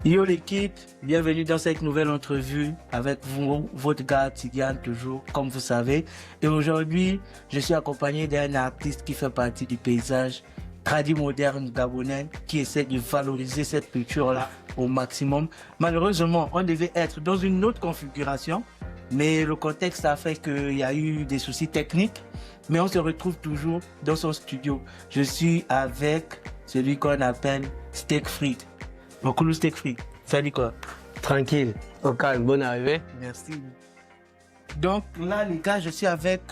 Yo l'équipe, bienvenue dans cette nouvelle entrevue avec vous, votre gars Tidiane toujours, comme vous savez. Et aujourd'hui, je suis accompagné d'un artiste qui fait partie du paysage tradi moderne gabonais, qui essaie de valoriser cette culture-là au maximum. Malheureusement, on devait être dans une autre configuration, mais le contexte a fait qu'il y a eu des soucis techniques, mais on se retrouve toujours dans son studio. Je suis avec celui qu'on appelle Steak Frites. Beaucoup de steak free. Salut quoi. Tranquille, au calme, bonne arrivée. Merci. Donc là les gars, je suis avec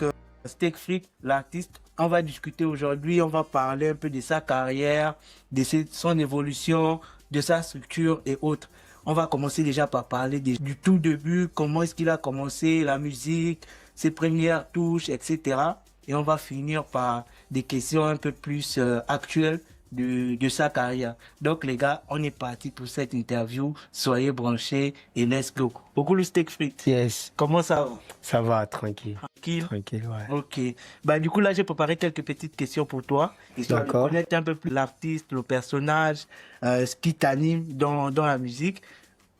Steak Frites, l'artiste. On va discuter aujourd'hui, on va parler un peu de sa carrière, de son évolution, de sa structure et autres. On va commencer déjà par parler du tout début, comment est-ce qu'il a commencé la musique, ses premières touches, etc. Et on va finir par des questions un peu plus actuelles de sa carrière. Donc les gars, on est parti pour cette interview. Soyez branchés et let's go. Beaucoup le steak frites. Yes. Comment ça va? Ça va, tranquille. Tranquille. Tranquille, ouais. Ok. Bah du coup là, j'ai préparé quelques petites questions pour toi, histoire de connaître un peu plus l'artiste, le personnage, ce qui t'anime dans la musique.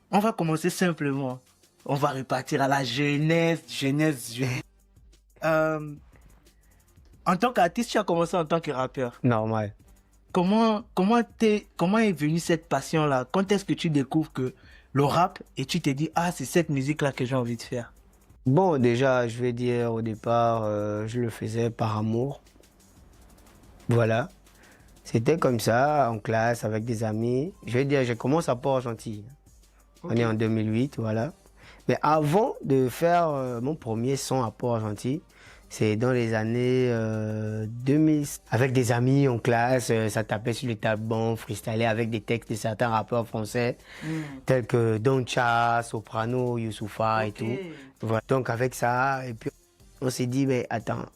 On va commencer simplement. On va repartir à la jeunesse. En tant qu'artiste, tu as commencé en tant que rappeur. Normal. Comment est venue cette passion-là? Quand est-ce que tu découvres que le rap et tu te dis, ah, c'est cette musique-là que j'ai envie de faire? Bon, déjà, je vais dire au départ, je le faisais par amour. Voilà. C'était comme ça, en classe, avec des amis. Je vais dire, je commence à Port-Gentil. Okay. On est en 2008, voilà. Mais avant de faire mon premier son à Port-Gentil, c'est dans les années 2000. Avec des amis en classe, ça tapait sur les tables, on freestylait avec des textes de certains rappeurs français, tels que Doncha, Soprano, Youssoupha et tout. Voilà. Donc avec ça, et puis on s'est dit, mais attends,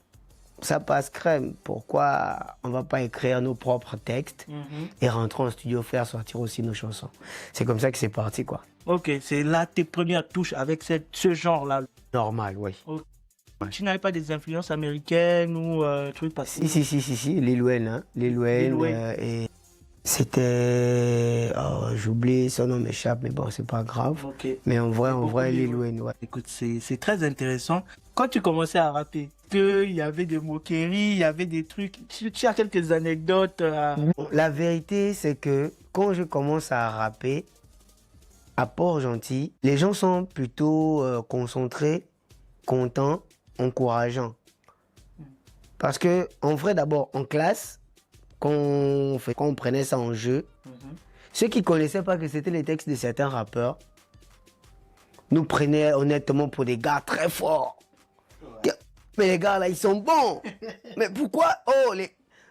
ça passe crème, pourquoi on va pas écrire nos propres textes et rentrer en studio, faire sortir aussi nos chansons. C'est comme ça que c'est parti, quoi. Ok, c'est là tes premières touches avec ce genre-là. Normal, oui. Okay. Ouais. Tu n'avais pas des influences américaines ou trucs passés? Si, Lil Wayne, hein. Lil Wayne, et c'était... Oh, j'oublie, son nom m'échappe, mais bon, c'est pas grave. Okay. Mais en vrai, Lil Wayne, ouais. Écoute, c'est très intéressant. Quand tu commençais à rapper, il y avait des moqueries, il y avait des trucs... Tu as quelques anecdotes La vérité, c'est que quand je commence à rapper, à Port-Gentil, les gens sont plutôt concentrés, contents, encourageants. Parce que, en vrai, d'abord, en classe, quand on prenait ça en jeu, ceux qui ne connaissaient pas que c'était les textes de certains rappeurs, nous prenaient honnêtement pour des gars très forts. Ouais. Mais les gars, là, ils sont bons. Mais pourquoi?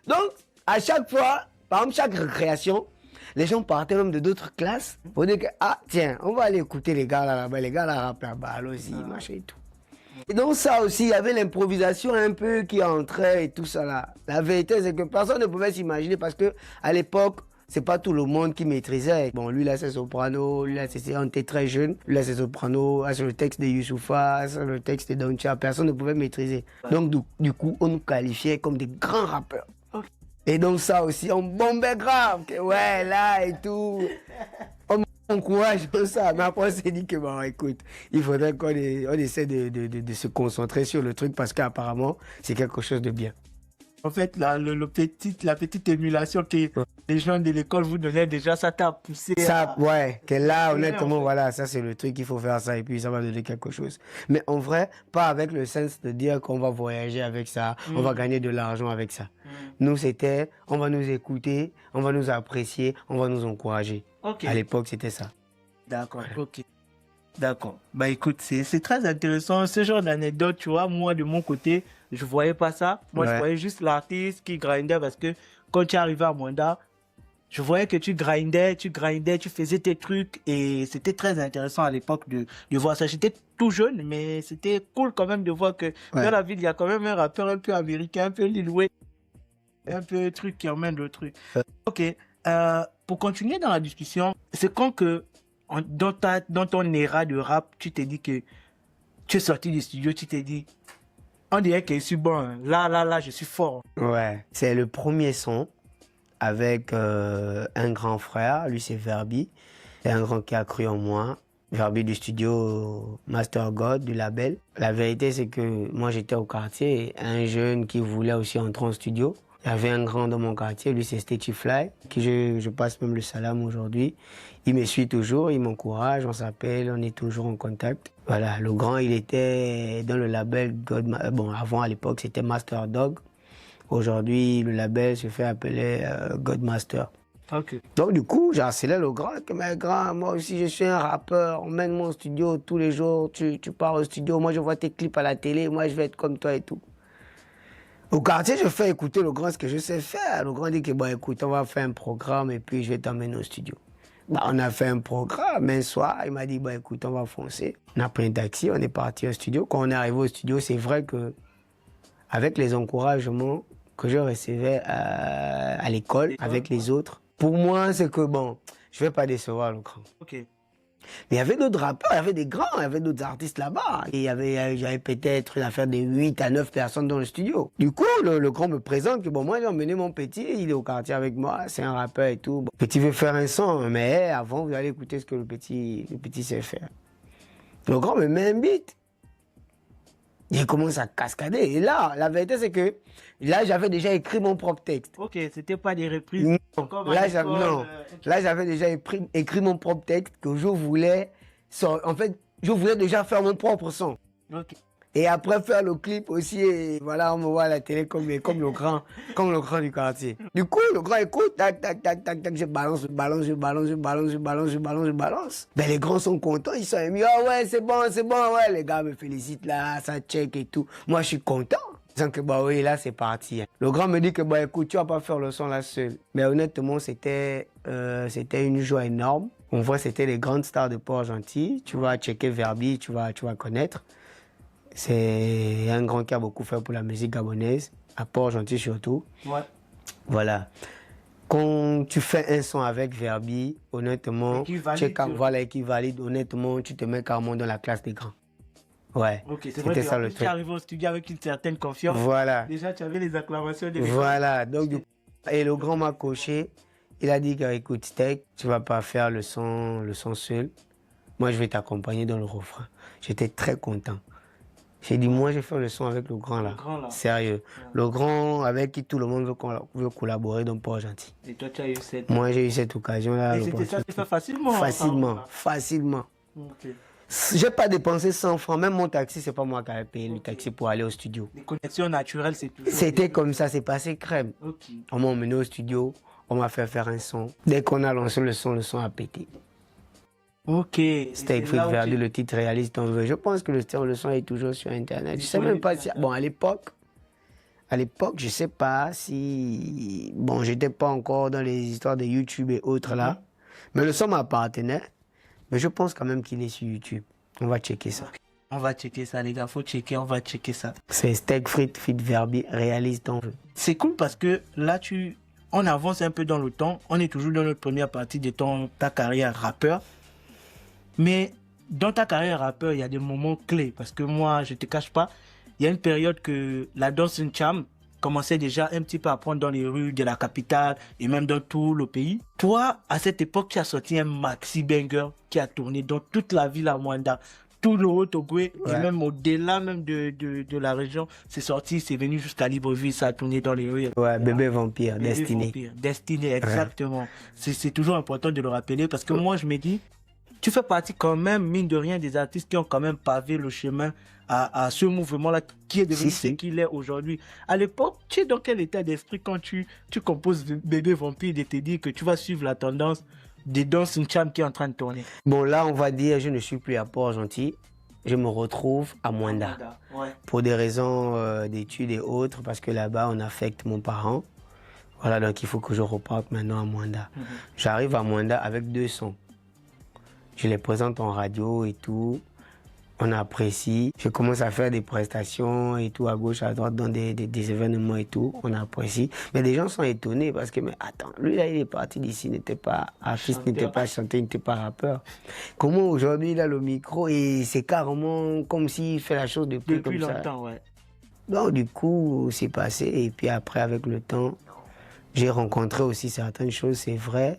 Donc, à chaque fois, par exemple, chaque récréation, les gens partaient même de d'autres classes pour dire que, ah, tiens, on va aller écouter les gars là-bas, les gars là, rappent là-bas, allons-y, machin et tout. Et donc ça aussi, il y avait l'improvisation un peu qui entrait et tout ça là. La vérité, c'est que personne ne pouvait s'imaginer parce que à l'époque, c'est pas tout le monde qui maîtrisait. Bon, lui là, c'est soprano, lui là, on était très jeune. Lui là, c'est soprano, là, c'est le texte de Youssoupha, c'est le texte de Doncha. Personne ne pouvait maîtriser. Donc du coup, on nous qualifiait comme des grands rappeurs. Et donc ça aussi, on bombait grave, que ouais, là et tout. On encourage tout ça. Mais après, on s'est dit que, bon, écoute, il faudrait qu'on essaie de se concentrer sur le truc parce qu'apparemment, c'est quelque chose de bien. En fait, la petite émulation que les gens de l'école vous donnaient déjà, ça t'a poussé. Ça, ouais, que là, honnêtement, voilà, ça c'est le truc, il faut faire ça et puis ça va donner quelque chose. Mais en vrai, pas avec le sens de dire qu'on va voyager avec ça, on va gagner de l'argent avec ça. Nous, c'était, on va nous écouter, on va nous apprécier, on va nous encourager. Okay. À l'époque, c'était ça. D'accord, ok. D'accord. Bah écoute, c'est très intéressant. Ce genre d'anecdote, tu vois, moi de mon côté, je voyais pas ça. Moi, je voyais juste l'artiste qui grindait parce que quand tu es arrivé à Mwanda, je voyais que tu grindais, tu faisais tes trucs et c'était très intéressant à l'époque de voir ça. J'étais tout jeune, mais c'était cool quand même de voir que dans la ville, il y a quand même un rappeur un peu américain, un peu Lil Wayne, un peu truc qui emmène le truc. Ok. Pour continuer dans la discussion, c'est quand que dans ton éra de rap, tu t'es dit que tu es sorti du studio, tu t'es dit, on dirait que je suis bon, hein. Là, je suis fort. Ouais, c'est le premier son avec un grand frère, lui c'est Verbi. C'est un grand qui a cru en moi. Verbi du studio Master God, du label. La vérité, c'est que moi, j'étais au quartier, un jeune qui voulait aussi entrer en studio. Il y avait un grand dans mon quartier, lui, c'est Stetchy Fly, qui je passe même le salam aujourd'hui. Il me suit toujours, il m'encourage, on s'appelle, on est toujours en contact. Voilà, le grand, il était dans le label God. Bon, avant, à l'époque, c'était Master Dog. Aujourd'hui, le label se fait appeler Godmaster. Ok. Donc du coup, j'ai harcelé le grand, que mais grand, moi aussi je suis un rappeur, emmène-moi au studio tous les jours, tu pars au studio, moi je vois tes clips à la télé, moi je vais être comme toi et tout. Au quartier, je fais écouter le grand ce que je sais faire. Le grand dit que bon écoute, on va faire un programme et puis je vais t'emmener au studio. Bah, on a fait un programme, un soir, il m'a dit bah écoute, on va foncer. On a pris un taxi, on est parti au studio. Quand on est arrivé au studio, c'est vrai que avec les encouragements que je recevais à l'école, avec les autres, pour moi, c'est que bon, je vais pas décevoir le grand. Ok. Mais il y avait d'autres rappeurs, il y avait des grands, il y avait d'autres artistes là-bas. Et j'avais peut-être une affaire de 8 à 9 personnes dans le studio. Du coup, le grand me présente que bon, moi j'ai emmené mon petit, il est au quartier avec moi, c'est un rappeur et tout. Bon, le petit veut faire un son, mais avant, vous allez écouter ce que le petit sait faire. Le grand me met un beat. Il commence à cascader. Et là, la vérité, c'est que là, j'avais déjà écrit mon propre texte. Ok, c'était pas des reprises. Non, là, j'avais déjà écrit mon propre texte que je voulais. En fait, je voulais déjà faire mon propre son. Ok. Et après faire le clip aussi, et voilà, on me voit à la télé comme le grand du quartier. Du coup, le grand écoute, tac, tac, tac, tac, tac, je balance. Ben, les grands sont contents, ils sont émus. Ah ouais, c'est bon, ouais. Les gars me félicitent là, ça check et tout. Moi, je suis content. Disant que bah oui, là, c'est parti. Le grand me dit que bah écoute, tu vas pas faire le son là seul. Mais honnêtement, c'était une joie énorme. On voit, c'était les grandes stars de Port-Gentil. Tu vas checker Verbi, tu vas connaître. C'est un grand qui a beaucoup fait pour la musique gabonaise, à Port-Gentil surtout. Ouais. Voilà. Quand tu fais un son avec Verbi, honnêtement, qui valide, honnêtement, tu te mets carrément dans la classe des grands. Ouais. Ok, c'est vrai que ça, le truc. Tu arrives au studio avec une certaine confiance. Voilà. Déjà, tu avais les acclamations des Voilà. Donc, et le grand m'a coché. Il a dit écoute, Steak, tu vas pas faire le son seul. Moi, je vais t'accompagner dans le refrain. J'étais très content. J'ai dit, moi, j'ai fait le son avec le grand là. Sérieux. Ouais. Le grand avec qui tout le monde veut collaborer dans Port-Gentil. Et toi, tu as eu cette... Moi, j'ai eu cette occasion-là. Et c'était ça, tu fait facilement? Facilement. Okay. J'ai pas dépensé 100 francs. Même mon taxi, c'est pas moi qui avais payé le taxi pour aller au studio. Les connexions naturelles, c'est toujours... C'était comme ça, c'est passé crème. Okay. On m'a emmené au studio, on m'a fait faire un son. Dès qu'on a lancé le son a pété. Ok. C'était écrit Verdi, le titre réalise ton vœu. Je pense que le son est toujours sur Internet. Je sais même pas si... Bon, à l'époque, je sais pas si... Bon, j'étais pas encore dans les histoires de YouTube et autres là. Mais le son m'appartenait. Mais je pense quand même qu'il est sur YouTube. On va checker ça. Okay. On va checker ça, les gars. Faut checker, on va checker ça. C'est Steak Frites Fit Verbi, réalise ton vœu. C'est cool parce que là, on avance un peu dans le temps. On est toujours dans notre première partie de ta carrière rappeur. Mais dans ta carrière rappeur, il y a des moments clés. Parce que moi, je ne te cache pas, il y a une période que la danse Ncham commençait déjà un petit peu à prendre dans les rues de la capitale et même dans tout le pays. Toi, à cette époque, tu as sorti un maxi banger qui a tourné dans toute la ville à Mwanda. Tout le Haut-Ogooué et même au-delà même de la région, c'est sorti, c'est venu jusqu'à Libreville, ça a tourné dans les rues. Ouais, Bébé Vampire, Destiné. Destiné, exactement. Ouais. C'est toujours important de le rappeler parce que moi, je me dis, tu fais partie quand même, mine de rien, des artistes qui ont quand même pavé le chemin à ce mouvement-là qui est devenu ce qu'il est aujourd'hui. À l'époque, tu es dans quel état d'esprit quand tu composes Bébé Vampire de te dire que tu vas suivre la tendance des danses Ncham qui est en train de tourner? Bon, là, on va dire, je ne suis plus à Port-Gentil. Je me retrouve à Mwanda. Ouais. Pour des raisons d'études et autres, parce que là-bas, on affecte mon parent. Voilà, donc il faut que je reparte maintenant à Mwanda. J'arrive à Mwanda avec 2 sons. Je les présente en radio et tout. On apprécie. Je commence à faire des prestations et tout, à gauche, à droite, dans des événements et tout. On apprécie. Mais les gens sont étonnés parce que, mais attends, lui là, il est parti d'ici, il n'était pas artiste, n'était pas chanteur, il n'était pas rappeur. Comment aujourd'hui, il a le micro et c'est carrément comme s'il fait la chose depuis comme ça. Longtemps, ouais. Donc, du coup, c'est passé. Et puis après, avec le temps, j'ai rencontré aussi certaines choses, c'est vrai.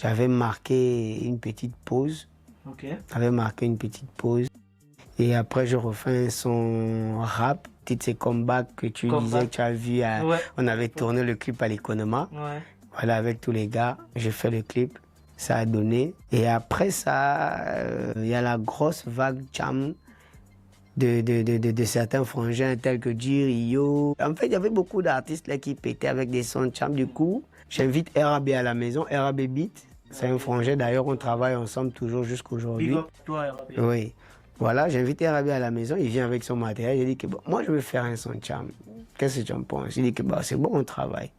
j'avais marqué une petite pause. Ok. J'avais marqué une petite pause. Et après, je refais un son rap. Titre, c'est Comeback que tu disais, que tu as vu. Ouais. On avait tourné le clip à l'Economa. Ouais. Voilà, avec tous les gars. J'ai fait le clip. Ça a donné. Et après ça, il y a la grosse vague jam de certains frangins tels que J-Rio. En fait, il y avait beaucoup d'artistes là qui pétaient avec des sons de jam. Du coup, j'invite RAB à la maison, RAB Beat. C'est un frangin, d'ailleurs, on travaille ensemble toujours jusqu'aujourd'hui. Big up toi, RAB. Oui. Voilà, j'ai invité RAB à la maison, il vient avec son matériel. J'ai dit que bon, moi, je vais faire un son de jam. Qu'est-ce que tu en penses? J'ai dit que bon, c'est bon, on travaille.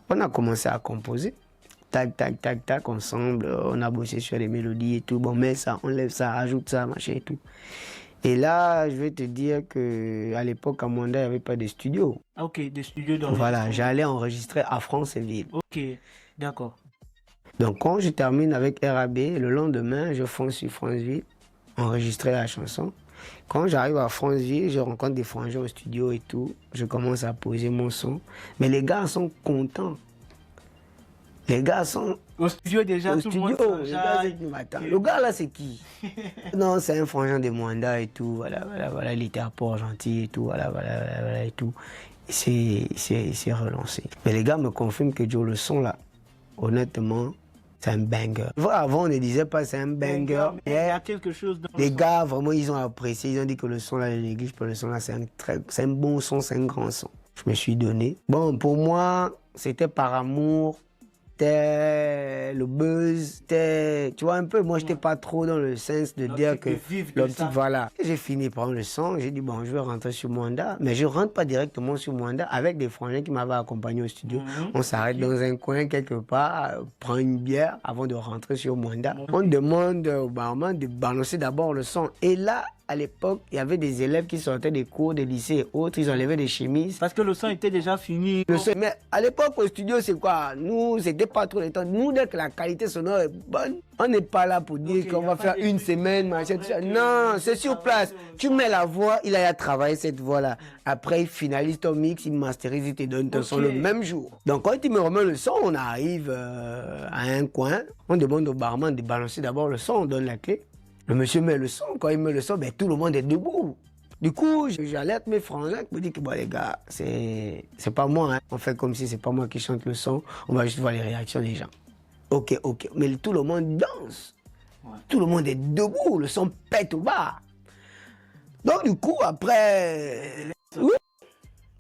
On a commencé à composer. Tac, tac, tac, tac, ensemble. On a bossé sur les mélodies et tout. Bon, mets ça, enlève ça, ajoute ça, machin et tout. Et là, je vais te dire qu'à l'époque, à Mwanda, il n'y avait pas de studio. Ah, ok, des studios dans Voilà, j'allais enregistrer à Franceville. Ok, d'accord. Donc, quand je termine avec RAB, le lendemain, je fonce sur Franceville, enregistrer la chanson. Quand j'arrive à Franceville, je rencontre des frangins au studio et tout. Je commence à poser mon son. Mais les gars sont contents. Les gars sont au studio déjà, au tout studio. le monde Les gars, le gars là, c'est qui? Non, c'est un frangin de Mwanda et tout. Voilà, il était à Port-Gentil et tout. Voilà et tout. Il s'est relancé. Mais les gars me confirment que Joe, le son là, honnêtement, c'est un banger. Avant, on ne disait pas c'est un banger. Il y a quelque chose dans les gars, vraiment, ils ont apprécié. Ils ont dit que le son là, les négliges pas. Le son là, c'est un bon son, c'est un grand son. Je me suis donné. Bon, pour moi, c'était par amour. C'était le buzz, tu vois un peu, moi j'étais pas trop dans le sens de dire que l'optique, voilà. J'ai fini par le son, j'ai dit bon je vais rentrer sur Mwanda, mais je rentre pas directement sur Mwanda avec des frangins qui m'avaient accompagné au studio. On s'arrête dans un coin quelque part, prend une bière avant de rentrer sur Mwanda. On demande au barman de balancer d'abord le son et là, à l'époque, il y avait des élèves qui sortaient des cours, des lycées et autres, ils enlevaient des chemises. Parce que le son était déjà fini. Mais à l'époque, au studio, c'est quoi? Nous, c'était pas trop le temps. Nous, dès que la qualité sonore est bonne, on n'est pas là pour dire qu'on va faire une semaine, machin, tout ça. Non, c'est sur place. Tu mets la voix, il a travaillé cette voix-là. Après, il finalise ton mix, il masterise, il te donne ton son le même jour. Donc, quand il me remet le son, on arrive à un coin. On demande au barman de balancer d'abord le son, on donne la clé. Le monsieur met le son, quand il met le son, ben, tout le monde est debout. Du coup, j'alerte mes frangins qui me disent que bon, les gars, c'est pas moi. Hein. On fait comme si c'est pas moi qui chante le son, on va juste voir les réactions des gens. Ok. Mais tout le monde danse. Ouais. Tout le monde est debout, le son pète au bas. Donc, du coup, après, oui,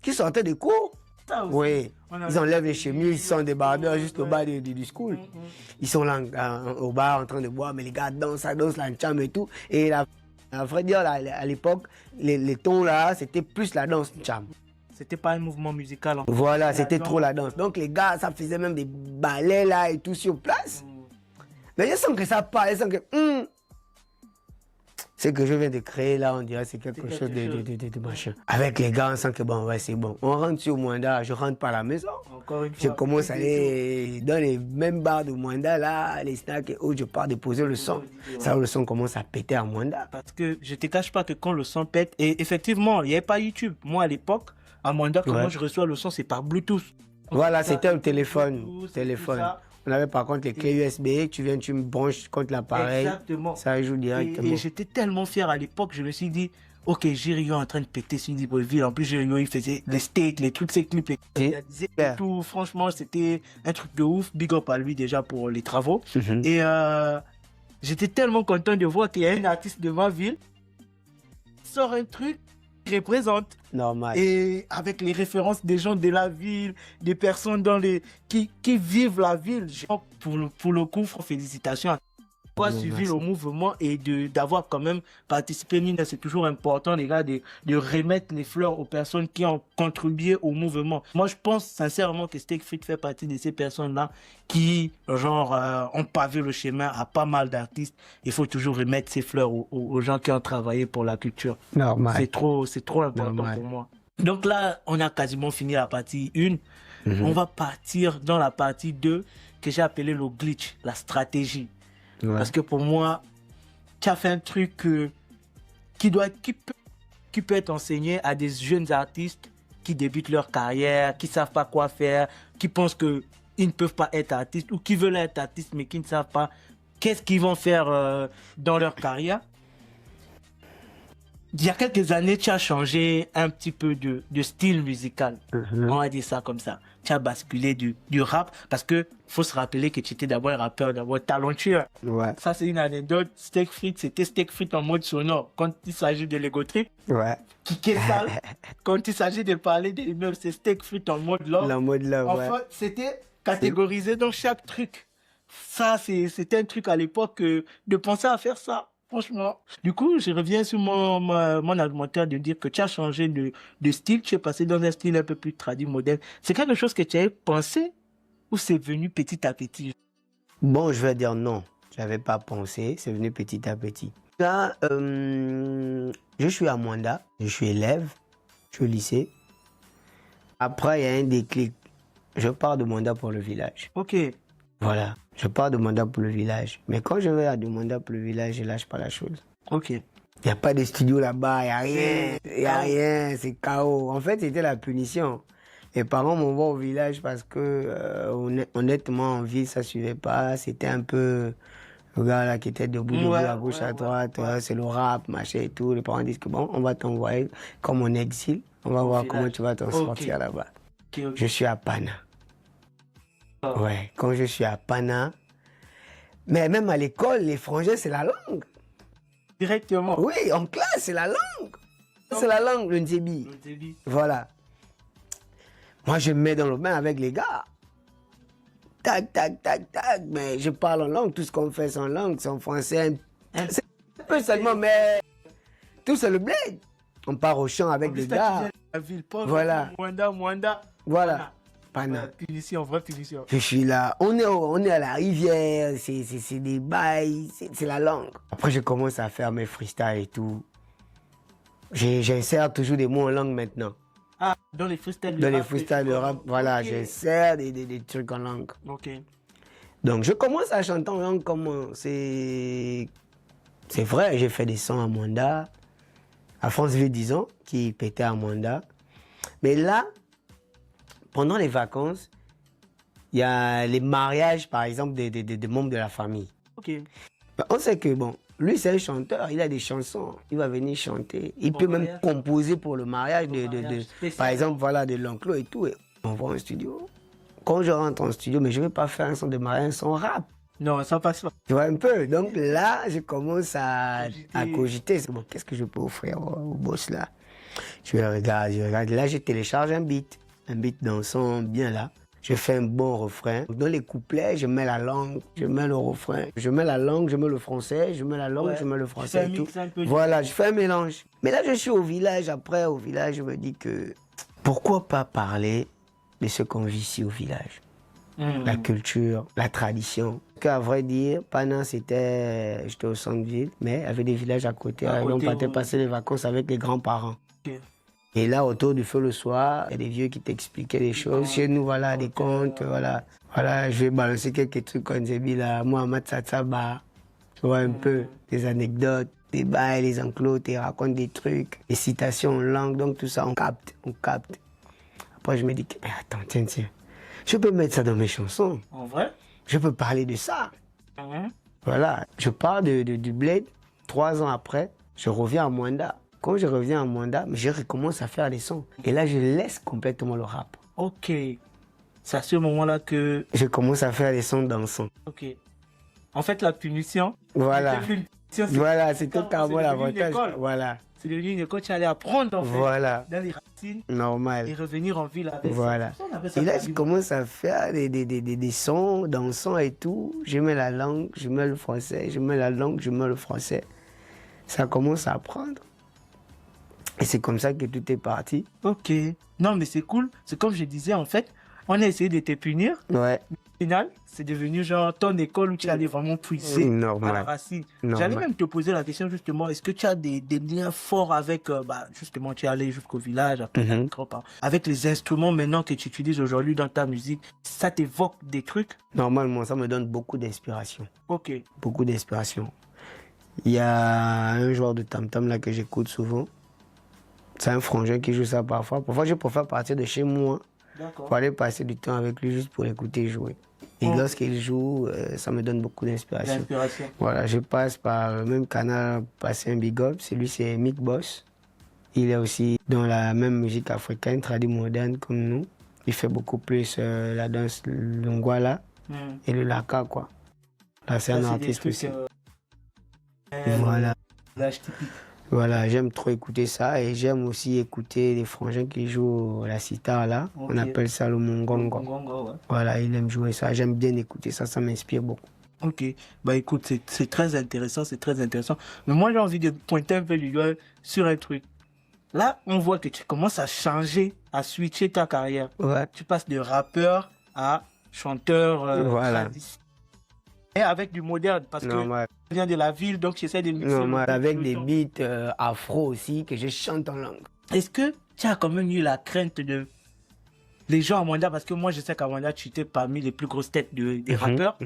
qui sortaient des cours, oui, ils enlèvent les chemises, ils sont des barbeurs juste au bas du school. Ils sont là au bar en train de boire, mais les gars dansent la cham et tout. Et à vrai dire, à l'époque, les tons là, c'était plus la danse cham. C'était pas un mouvement musical. Voilà, c'était trop la danse. Donc les gars, ça faisait même des ballets là et tout sur place. Mais je sens que ça part, je sens que... Ce que je viens de créer là, on dirait c'est quelque chose de machin. Avec les gars, on sent que bon, ouais, c'est bon. On rentre sur Mwanda, je rentre pas à la maison. Encore une fois. Je commence à aller dans les mêmes bars de Mwanda là, les snacks et autres, je pars déposer le son. Ça, le son commence à péter à Mwanda. Parce que je te cache pas que quand le son pète, et effectivement, il n'y avait pas YouTube. Moi à l'époque, à Mwanda, comment je reçois le son, c'est par Bluetooth. Voilà, c'était un téléphone. On avait par contre les clés USB, tu viens, tu me branches contre l'appareil. Exactement. Ça joue directement. Et j'étais tellement fier à l'époque, je me suis dit, ok, J-Rio en train de péter sur Libreville. En plus, J-Rio, il faisait les steaks, les trucs, ses clips, et tout. Franchement, c'était un truc de ouf. Big up à lui déjà pour les travaux. Et j'étais tellement content de voir qu'il y a un artiste de ma ville qui sort un truc qui représente. Normal. Et avec les références des gens de la ville, des personnes qui vivent la ville. Pour le coup, félicitations à toi suivi le mouvement et d'avoir quand même participé. C'est toujours important, les gars, de remettre les fleurs aux personnes qui ont contribué au mouvement. Moi, je pense sincèrement que Steak Frites fait partie de ces personnes-là qui, ont pavé le chemin à pas mal d'artistes. Il faut toujours remettre ces fleurs aux gens qui ont travaillé pour la culture. Normal. C'est trop important pour moi. Donc là, on a quasiment fini la partie 1. On va partir dans la partie 2 que j'ai appelé le glitch, la stratégie. Ouais. Parce que pour moi, tu as fait un truc qui peut être enseigné à des jeunes artistes qui débutent leur carrière, qui ne savent pas quoi faire, qui pensent que ils ne peuvent pas être artistes ou qui veulent être artistes mais qui ne savent pas qu'est-ce qu'ils vont faire dans leur carrière. Il y a quelques années, tu as changé un petit peu de style musical. On va dire ça comme ça. Tu as basculé du rap parce que faut se rappeler que tu étais d'abord un rappeur, d'abord talentueux. Ouais. Ça, c'est une anecdote. Steak Frites, c'était Steak Frites en mode sonore. Quand il s'agit de l'ego trip, Ouais. qui est sale. Quand il s'agit de parler des immeubles, c'est Steak Frites en mode love. La mode là, ouais. Enfin, c'était catégorisé dans chaque truc. Ça, c'était un truc à l'époque de penser à faire ça. Franchement. Du coup, je reviens sur mon argumentaire de dire que tu as changé de style, tu es passé dans un style un peu plus tradit, moderne. C'est quelque chose que tu avais pensé ou c'est venu petit à petit? Bon, je vais dire non. Je n'avais pas pensé, c'est venu petit à petit. Là, je suis à Mwanda, je suis élève, je suis au lycée. Après, il y a un déclic. Je pars de Mwanda pour le village. Ok. Voilà, je pars de Mwanda pour le village. Mais quand je vais à de Mwanda pour le village, je lâche pas la chose. Ok. Il n'y a pas de studio là-bas, il n'y a rien. Il n'y a rien, c'est chaos. En fait, c'était la punition. Les parents m'envoient au village parce que, honnêtement, en ville, ça ne suivait pas. C'était un peu le gars là qui était debout, à gauche, à droite. C'est le rap, machin et tout. Les parents disent que bon, on va t'envoyer comme en exil. On va voir comment tu vas t'en sortir là-bas. Ok. Je suis à Pana. Ouais, quand je suis à Pana, mais même à l'école, les frangins, c'est la langue. Directement. Oui, en classe, c'est la langue. C'est la langue, le Ndébi. Voilà. Moi, je me mets dans le bain avec les gars. Tac, tac, tac, tac. Mais je parle en langue. Tout ce qu'on fait, c'est en langue, c'est en français. C'est un peu seulement, mais tout, c'est le bled. On part au champ avec les gars. La ville pauvre. Voilà. Mwanda. Voilà. Pana. Punition, vraie punition. Je suis là, on est à la rivière, c'est des bails, c'est la langue. Après, je commence à faire mes freestyles et tout. J'insère toujours des mots en langue maintenant. Ah, dans les freestyles de rap, voilà, okay. J'insère des trucs en langue. Ok. Donc, je commence à chanter en langue comme c'est vrai, j'ai fait des sons à Mwanda, à France V, disons, qui pétait à Mwanda. Mais là, pendant les vacances, il y a les mariages, par exemple, des membres de la famille. Ok. On sait que, bon, lui, c'est un chanteur, il a des chansons, il va venir chanter. Il peut même composer pour le mariage, par exemple, voilà, de l'enclos et tout. Et on va en studio. Quand je rentre en studio, mais je ne vais pas faire un son de mariage, un son rap. Non, ça passe pas. Tu vois un peu. Donc là, je commence à cogiter. Bon, qu'est-ce que je peux offrir au boss là? Je regarde. Là, je télécharge un beat dansant bien là. Je fais un bon refrain. Dans les couplets, je mets la langue, je mets le refrain. Je mets la langue, je mets le français, je mets la langue, je mets le français et tout. Voilà, je fais un mélange. Mais là, je suis au village. Après, au village, je me dis que pourquoi pas parler de ce qu'on vit ici au village? La culture, la tradition. À vrai dire, Pana, j'étais au centre-ville, mais il y avait des villages à côté. On partait passer les vacances avec les grands-parents. Okay. Et là, autour du feu le soir, il y a des vieux qui t'expliquaient des choses. Chez nous, voilà, des contes, voilà. Voilà, je vais balancer quelques trucs comme Zébi, là. Mohamed Satsaba, tu vois un peu, des anecdotes, des bails, les enclos, tu racontes des trucs, des citations en langue, donc tout ça, on capte. Après, je me dis, mais attends, tiens. Je peux mettre ça dans mes chansons. En vrai? Je peux parler de ça. Voilà, je pars du bled. 3 ans après, je reviens à Mwanda. Quand je reviens à Mwanda, je recommence à faire des sons. Et là, je laisse complètement le rap. Ok. C'est à ce moment-là que... Je commence à faire des sons dansants. Ok. En fait, la punition... Voilà. Voilà, c'est totalement l'avantage. Voilà. C'est devenu une école, tu allais apprendre en fait. Voilà. Dans les racines. Normal. Et revenir en ville avec voilà. Ça. Et là, je commence à faire des sons dansants et tout. Je mets la langue, je mets le français. Je mets la langue, je mets le français. Ça commence à apprendre. Et c'est comme ça que tout est parti. Ok. Non, mais c'est cool. C'est comme je disais, en fait, on a essayé de te punir. Ouais. Au final, c'est devenu genre ton école où tu allais vraiment puiser à la racine. J'allais même te poser la question justement, est-ce que tu as des liens forts avec, justement, tu es allé jusqu'au village, après, avec les instruments maintenant que tu utilises aujourd'hui dans ta musique, ça t'évoque des trucs? Normalement, ça me donne beaucoup d'inspiration. Ok. Beaucoup d'inspiration. Il y a un joueur de tam-tam là que j'écoute souvent. C'est un frangin qui joue ça parfois. Parfois, je préfère partir de chez moi D'accord. Pour aller passer du temps avec lui juste pour l'écouter jouer. Et lorsqu'il joue, ça me donne beaucoup d'inspiration. L'inspiration. Voilà, je passe par le même canal, passer un big up. Celui, c'est Mick Boss. Il est aussi dans la même musique africaine, tradie moderne comme nous. Il fait beaucoup plus la danse longwala et le laka, quoi. Là, c'est un artiste aussi. Voilà. L'âge typique. Voilà, j'aime trop écouter ça et j'aime aussi écouter les frangins qui jouent la sitar là. Ok. On appelle ça le mongongo. Mongongo, ouais. Voilà, il aime jouer ça. J'aime bien écouter ça, ça m'inspire beaucoup. Ok, bah écoute, c'est très intéressant, c'est très intéressant. Mais moi, j'ai envie de pointer un peu du doigt sur un truc. Là, on voit que tu commences à changer, à switcher ta carrière. Ouais. Tu passes de rappeur à chanteur. Voilà. Et avec du moderne, parce Normal. que je viens de la ville, donc j'essaie de mixer. Normal. Avec des son. beats afro aussi que je chante en langue. Est-ce que tu as quand même eu la crainte de les gens à Mwanda, parce que moi je sais qu'à Mwanda tu étais parmi les plus grosses têtes des rappeurs.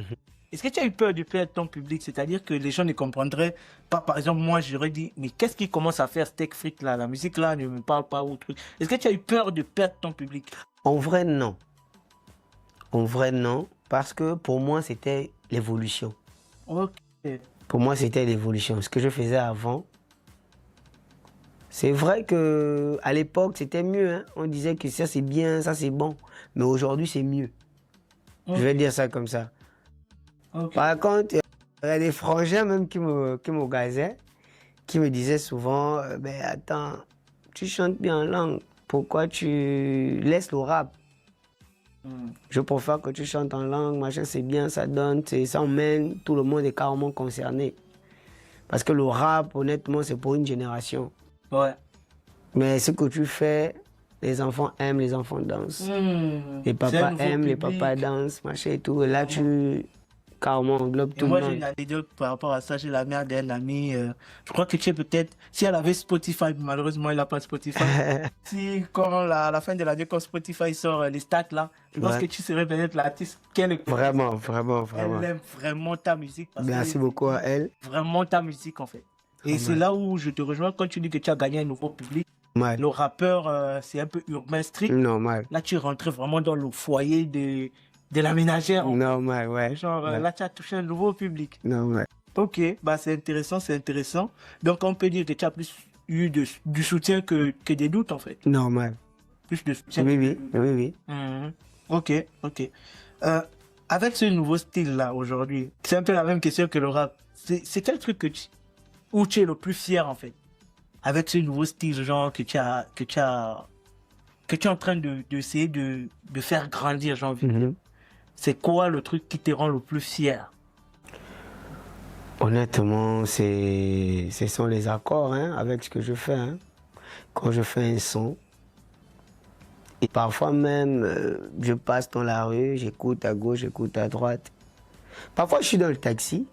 Est-ce que tu as eu peur de perdre ton public? C'est-à-dire que les gens ne comprendraient pas. Par exemple, moi j'aurais dit, mais qu'est-ce qu'il commence à faire steak frites là? La musique là ne me parle pas ou truc. Est-ce que tu as eu peur de perdre ton public? En vrai, non. En vrai, non. Parce que pour moi, c'était l'évolution. Ok. Pour moi, c'était l'évolution. Ce que je faisais avant, c'est vrai que à l'époque, c'était mieux. Hein. On disait que ça, c'est bien, ça, c'est bon. Mais aujourd'hui, c'est mieux. Ok. Je vais dire ça comme ça. Ok. Par contre, il y a des frangins même qui me gazaient, qui me disaient souvent, ben attends, tu chantes bien en langue. Pourquoi tu laisses le rap? Je préfère que tu chantes en langue, machin, c'est bien, ça donne, ça emmène, tout le monde est carrément concerné. Parce que le rap, honnêtement, c'est pour une génération. Ouais. Mais ce que tu fais, les enfants aiment, les enfants dansent. Les papas aiment, les papas dansent, machin et tout. Et là, tu carrément englobes tout le monde. Moi, j'ai une anecdote par rapport à ça. J'ai la mère d'un ami. Je crois que tu es peut-être. Si elle avait Spotify, malheureusement, elle n'a pas Spotify. Si, quand à la fin de l'année, quand Spotify sort les stats là, je pense que tu serais peut-être l'artiste qu'elle écoute. Vraiment, vraiment, vraiment. Elle aime vraiment ta musique. Parce Merci beaucoup à elle. Vraiment ta musique, en fait. Et c'est là où je te rejoins quand tu dis que tu as gagné un nouveau public. Mal. Le rappeur, c'est un peu urbain strict. Normal. Là, tu rentres vraiment dans le foyer de la ménagère. Normal, ouais. Genre, ouais. là, tu as touché un nouveau public. Normal. Ok, bah c'est intéressant, c'est intéressant. Donc, on peut dire que tu as plus eu du soutien que des doutes, en fait. Normal. Plus de soutien. Oui, oui, oui, oui. Ok, ok. Avec ce nouveau style-là, aujourd'hui, c'est un peu la même question que le rap. C'est quel truc où tu es le plus fier, en fait? Avec ce nouveau style, genre, que tu es en train d'essayer de faire grandir, j'ai envie de dire. C'est quoi le truc qui te rend le plus fier? Honnêtement, ce sont les accords hein, avec ce que je fais. Hein. Quand je fais un son, et parfois même, je passe dans la rue, j'écoute à gauche, j'écoute à droite. Parfois, je suis dans le taxi,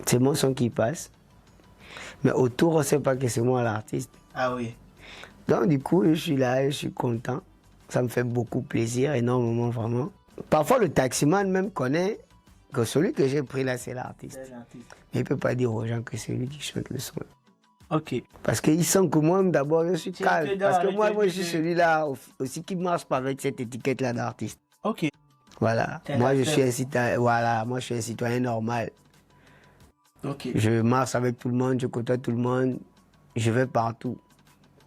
c'est mon son qui passe, mais autour, on ne sait pas que c'est moi l'artiste. Ah oui. Donc, du coup, je suis là, je suis content. Ça me fait beaucoup plaisir, énormément, vraiment. Parfois, le taximan même connaît que celui que j'ai pris là, c'est l'artiste. Mais il ne peut pas dire aux gens que c'est lui qui chante le son. Ok. Parce qu'il sent que moi, d'abord, je suis calme. Parce que moi, je suis c'est celui-là aussi qui ne marche pas avec cette étiquette-là d'artiste. Ok. Voilà. Moi, je suis un citoyen, voilà. Moi, je suis un citoyen normal. Ok. Je marche avec tout le monde, je côtoie tout le monde, je vais partout.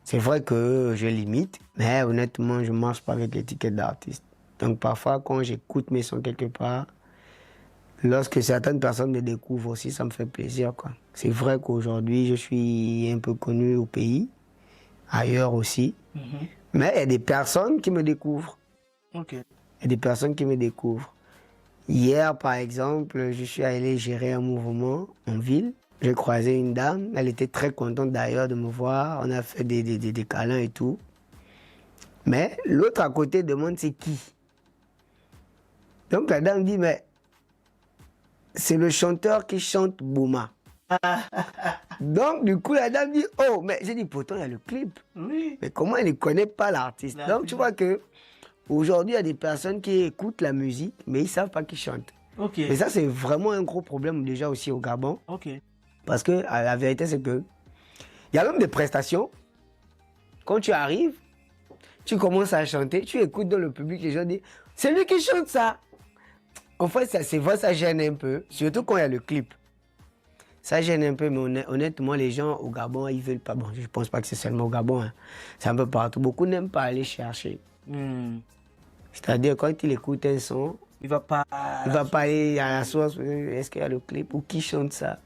C'est vrai que je limite, mais honnêtement, je ne marche pas avec l'étiquette d'artiste. Donc parfois, quand j'écoute mes sons quelque part, lorsque certaines personnes me découvrent aussi, ça me fait plaisir, quoi. C'est vrai qu'aujourd'hui, je suis un peu connu au pays, ailleurs aussi, mais il y a des personnes qui me découvrent. Ok. Il y a des personnes qui me découvrent. Hier, par exemple, je suis allé gérer un mouvement en ville. J'ai croisé une dame, elle était très contente d'ailleurs de me voir. On a fait des câlins et tout. Mais l'autre à côté demande c'est qui. Donc la dame dit, mais c'est le chanteur qui chante Bouma. Donc du coup la dame dit, oh, mais j'ai dit, pourtant il y a le clip. Oui. Mais comment elle ne connaît pas l'artiste? Donc tu vois que aujourd'hui il y a des personnes qui écoutent la musique, mais ils ne savent pas qui chante. Ok. Et ça c'est vraiment un gros problème déjà aussi au Gabon. Ok. Parce que la vérité, c'est que il y a même des prestations. Quand tu arrives, Tu commences à chanter, tu écoutes dans le public, les gens disent, c'est lui qui chante ça. En fait, c'est vrai, ça gêne un peu, surtout quand il y a le clip. Ça gêne un peu, mais honnêtement, les gens au Gabon, ils veulent pas. Bon, je pense pas que c'est seulement au Gabon, hein. C'est un peu partout. Beaucoup n'aiment pas aller chercher. C'est-à-dire, quand il écoute un son, il va pas aller à la source. Est-ce qu'il y a le clip ou qui chante ça?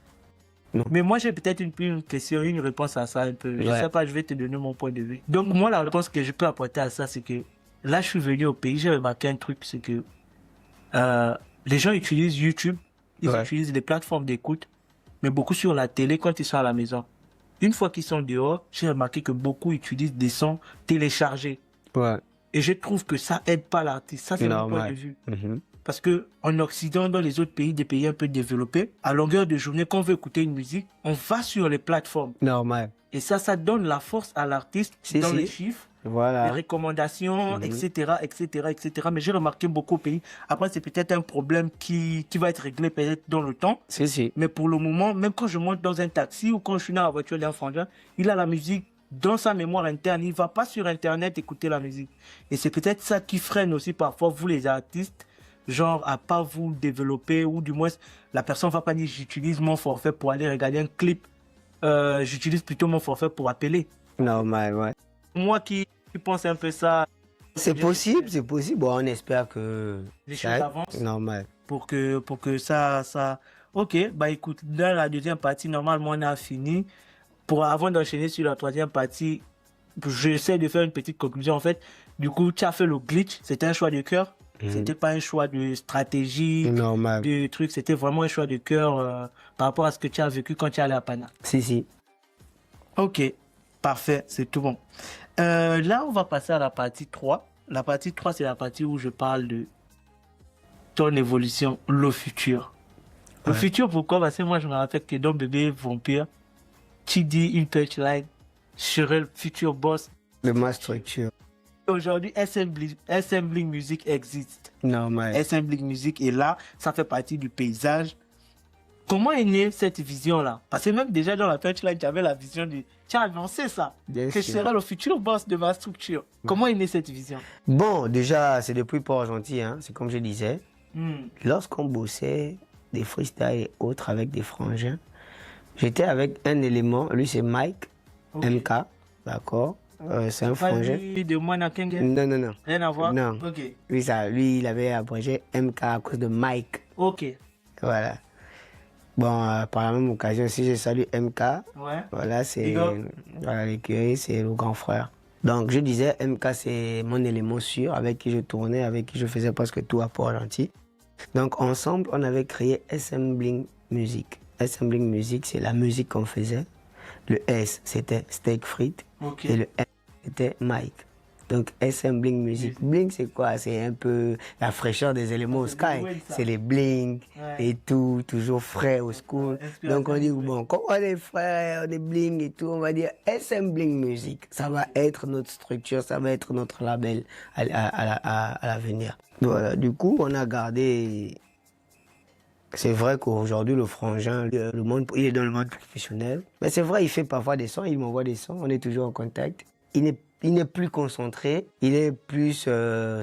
Non. Mais moi, j'ai peut-être une question, une réponse à ça un peu. Je sais pas, je vais te donner mon point de vue. Donc, moi, la réponse que je peux apporter à ça, c'est que là, je suis venu au pays, j'ai remarqué un truc, c'est que les gens utilisent YouTube, ils utilisent les plateformes d'écoute, mais beaucoup sur la télé quand ils sont à la maison. Une fois qu'ils sont dehors, j'ai remarqué que beaucoup utilisent des sons téléchargés. Ouais. Et je trouve que ça aide pas l'artiste. Ça, c'est mon point de vue. Parce que en Occident, dans les autres pays, des pays un peu développés, à longueur de journée, quand on veut écouter une musique, on va sur les plateformes. Normal. Et ça donne la force à l'artiste dans les chiffres, les recommandations, etc., etc., etc. Mais j'ai remarqué beaucoup de pays. Après, c'est peut-être un problème qui va être réglé peut-être dans le temps. Mais pour le moment, même quand je monte dans un taxi ou quand je suis dans la voiture d'un frangin, il a la musique dans sa mémoire interne. Il ne va pas sur Internet écouter la musique. Et c'est peut-être ça qui freine aussi parfois vous les artistes, genre à pas vous développer, ou du moins la personne va pas dire j'utilise mon forfait pour aller regarder un clip, j'utilise plutôt mon forfait pour appeler. Normal, ouais. Moi qui pense un peu ça. C'est possible. Bon, on espère que les choses avancent. Normal. Pour que ça. Ok, bah écoute, dans la deuxième partie, normalement on a fini. Avant d'enchaîner sur la troisième partie, j'essaie de faire une petite conclusion. En fait, du coup, tu as fait le glitch, c'était un choix de cœur. C'était pas un choix de stratégie, de truc, c'était vraiment un choix de cœur par rapport à ce que tu as vécu quand tu es allé à Pana. Si. Ok, parfait, c'est tout bon. Là, on va passer à la partie 3. La partie 3, c'est la partie où je parle de ton évolution, le futur. Le futur, pourquoi? Parce que moi, je me rappelle que dans Bébé Vampire, tu dis une punchline, je serai le futur boss de ma structure. Aujourd'hui, SM Bling Music existe. Normal. SM Bling Music est là, ça fait partie du paysage. Comment est née cette vision-là? Parce que même déjà dans la punchline, tu avais la vision de... Tu as annoncé ça, que je serai le futur boss de ma structure. Comment est née cette vision? Bon, déjà, c'est depuis Port-Gentil, hein, c'est comme je disais. Lorsqu'on bossait des freestyles et autres avec des frangins, j'étais avec un élément, lui c'est Mike, MK, d'accord? C'est un frangin. De Moana Kenge? Non. Rien à voir? Non. Ok. Lui, il avait abrégé MK à cause de Mike. Ok. Voilà. Bon, par la même occasion, si je salue MK, voilà, c'est l'écurie, c'est le grand frère. Donc, je disais, MK, c'est mon élément sûr, avec qui je tournais, avec qui je faisais presque tout à Port-Gentil. Donc, ensemble, on avait créé SM Bling Music. SM Bling Music, c'est la musique qu'on faisait. Le S, c'était Steak Frites. Et le M, c'était Mike. Donc, SM Bling Music. Bling, c'est quoi? C'est un peu la fraîcheur des éléments au sky. C'est les bling et tout, toujours frais au school. Donc, on dit, bon, quand on est frais, on est bling et tout, on va dire SM Bling Music. Ça va être notre structure, ça va être notre label à l'avenir. Voilà, du coup, on a gardé... C'est vrai qu'aujourd'hui, le frangin, il est dans le monde professionnel. Mais c'est vrai, il fait parfois des sons, il m'envoie des sons, on est toujours en contact. Il n'est plus concentré, il est plus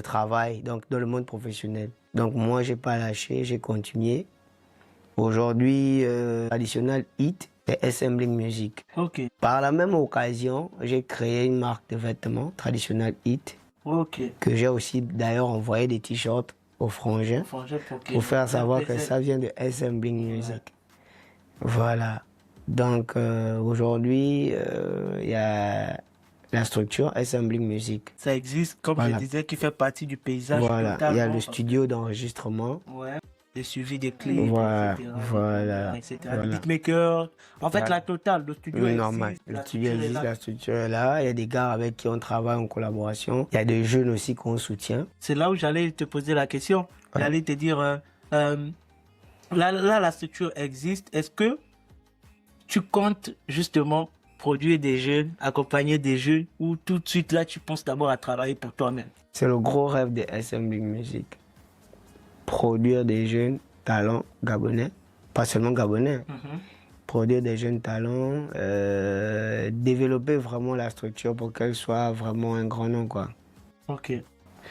travail, donc dans le monde professionnel. Donc moi, j'ai pas lâché, j'ai continué. Aujourd'hui, traditional hit, c'est SM Bling Music. Par la même occasion, j'ai créé une marque de vêtements, traditional hit, que j'ai aussi d'ailleurs envoyé des t-shirts aux frangins pour faire savoir que ça vient de SM Bling Music. Voilà. Donc aujourd'hui, il y a la structure SM Bling Music. Ça existe, comme je disais, qui fait partie du paysage. Voilà. Il y a le studio d'enregistrement. Le suivi des clips, etc. Le beatmaker, en fait la totale, le studio existe. Normal. Le studio existe, la structure est là. Il y a des gars avec qui on travaille en collaboration. Il y a des jeunes aussi qu'on soutient. C'est là où j'allais te poser la question. J'allais te dire, là, la structure existe. Est-ce que tu comptes justement produire des jeunes, accompagner des jeunes, ou tout de suite là, tu penses d'abord à travailler pour toi-même? C'est le gros rêve de SM Bling Music. Produire des jeunes talents gabonais, pas seulement gabonais, produire des jeunes talents, développer vraiment la structure pour qu'elle soit vraiment un grand nom, quoi. Ok.